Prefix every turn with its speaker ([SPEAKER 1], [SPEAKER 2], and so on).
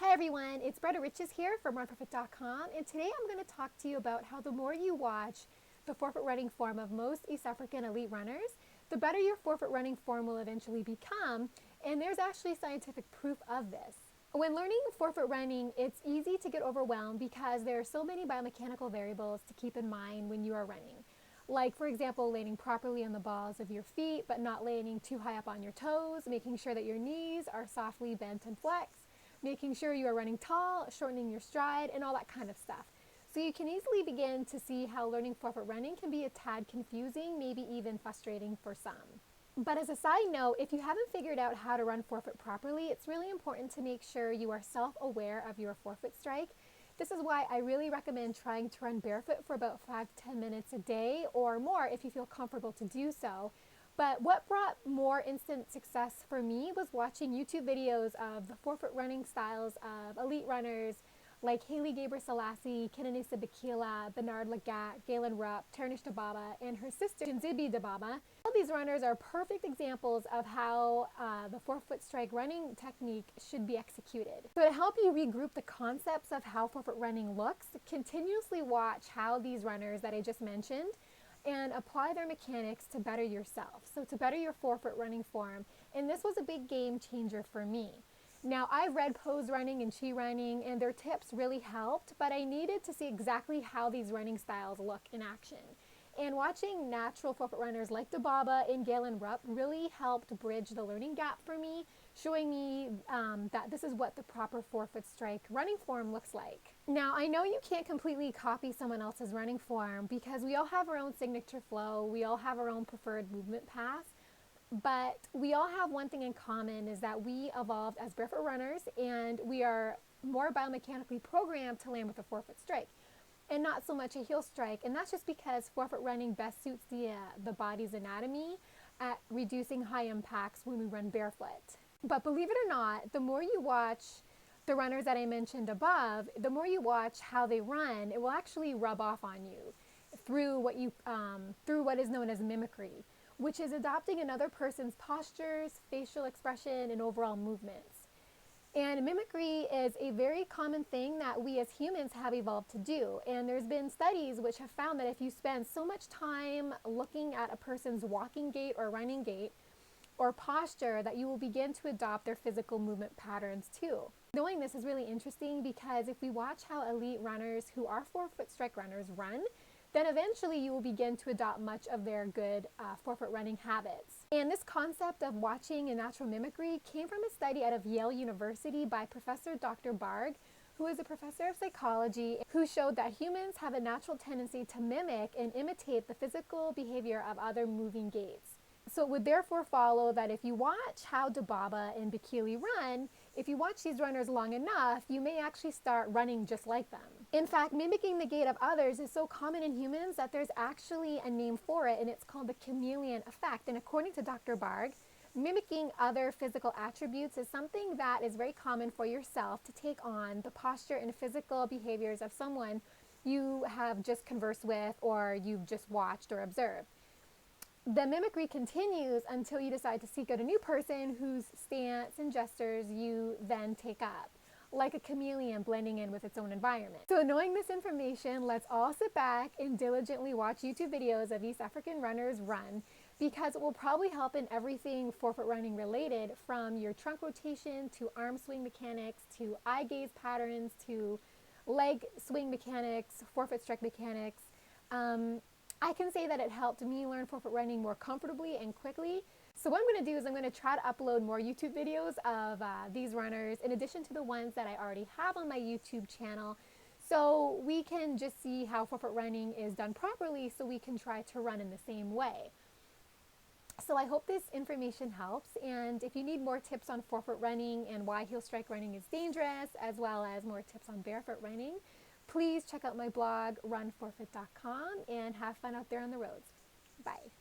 [SPEAKER 1] Hi everyone, it's Bretta Riches here from Forefoot.com, and today I'm going to talk to you about how the more you watch the forefoot running form of most East African elite runners, the better your forefoot running form will eventually become, and there's actually scientific proof of this. When learning forefoot running, it's easy to get overwhelmed because there are so many biomechanical variables to keep in mind when you are running. Like, for example, landing properly on the balls of your feet, but not landing too high up on your toes, making sure that your knees are softly bent and flexed, making sure you are running tall, shortening your stride, and all that kind of stuff. So you can easily begin to see how learning forefoot running can be a tad confusing, maybe even frustrating for some. But as a side note, if you haven't figured out how to run forefoot properly, it's really important to make sure you are self-aware of your forefoot strike. This is why I really recommend trying to run barefoot for about 5 to 10 minutes a day or more if you feel comfortable to do so. But what brought more instant success for me was watching YouTube videos of the forefoot running styles of elite runners like Hailey Gebrselassie, Kenenisa Bekele, Bernard Lagat, Galen Rupp, Ternish Dababa, and her sister Jinzibi Dababa. All these runners are perfect examples of how the forefoot strike running technique should be executed. So to help you regroup the concepts of how forefoot running looks, continuously watch how these runners that I just mentioned and apply their mechanics to better yourself. So to better your forefoot running form. And this was a big game changer for me. Now, I've read pose running and chi running, and their tips really helped, but I needed to see exactly how these running styles look in action. And watching natural forefoot runners like Dababa and Galen Rupp really helped bridge the learning gap for me, showing me that this is what the proper forefoot strike running form looks like. Now, I know you can't completely copy someone else's running form because we all have our own signature flow, we all have our own preferred movement path, but we all have one thing in common is that we evolved as barefoot runners and we are more biomechanically programmed to land with a forefoot strike and not so much a heel strike. And that's just because forefoot running best suits the body's anatomy at reducing high impacts when we run barefoot. But believe it or not, the more you watch the runners that I mentioned above, the more you watch how they run, it will actually rub off on you through what is known as mimicry, which is adopting another person's postures, facial expression, and overall movements. And mimicry is a very common thing that we as humans have evolved to do. And there's been studies which have found that if you spend so much time looking at a person's walking gait or running gait or posture, that you will begin to adopt their physical movement patterns too. Knowing this is really interesting because if we watch how elite runners who are forefoot strike runners run, then eventually you will begin to adopt much of their good forefoot running habits. And this concept of watching a natural mimicry came from a study out of Yale University by Professor Dr. Barg, who is a professor of psychology, who showed that humans have a natural tendency to mimic and imitate the physical behavior of other moving gaits. So it would therefore follow that if you watch how Dababa and Bekele run, if you watch these runners long enough, you may actually start running just like them. In fact, mimicking the gait of others is so common in humans that there's actually a name for it, and it's called the chameleon effect. And according to Dr. Barg, mimicking other physical attributes is something that is very common for yourself to take on the posture and physical behaviors of someone you have just conversed with or you've just watched or observed. The mimicry continues until you decide to seek out a new person whose stance and gestures you then take up, like a chameleon blending in with its own environment. So knowing this information, let's all sit back and diligently watch YouTube videos of East African runners run, because it will probably help in everything forefoot running related, from your trunk rotation to arm swing mechanics to eye gaze patterns to leg swing mechanics, forefoot strike mechanics. I can say that it helped me learn forefoot running more comfortably and quickly. So what I'm going to do is I'm going to try to upload more YouTube videos of these runners in addition to the ones that I already have on my YouTube channel, so we can just see how forefoot running is done properly so we can try to run in the same way. So I hope this information helps, and if you need more tips on forefoot running and why heel strike running is dangerous, as well as more tips on barefoot running, please check out my blog, runforefoot.com, and have fun out there on the roads. Bye.